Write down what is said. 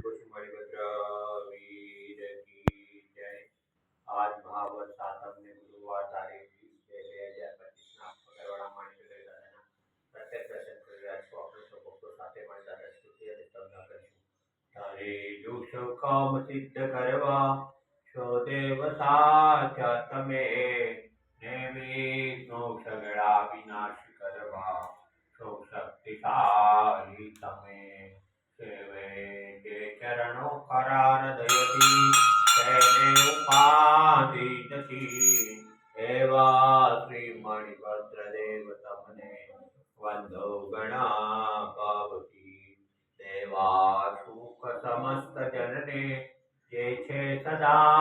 कुसुमणिभद्र वीर की जय। आज भागवत सातम ने गुरुवार तारीख 20 ના પગરવાડા માણિક દાદાના પ્રત્યેક દર્શન કરી રહ્યા છો। આપણે સૌ ભક્તો સાથે મળી દાદા સ્તુતિ અને સ્તવના કરીશું। તારે જો કામ સિદ્ધ કરવા છો દેવ સાચા તમે, ને વિઘ્નો સગળા વિનાશ કરવા છો શક્તિશાળી તમે। સેવે જે ચરણો કરાર દયથી તેને ઉપાધિ નથી, એવા શ્રી મણિભદ્ર દેવ તમને વંદો ગણા ભાવથી। દેવા સુખ સમસ્ત જનને જે છે સદા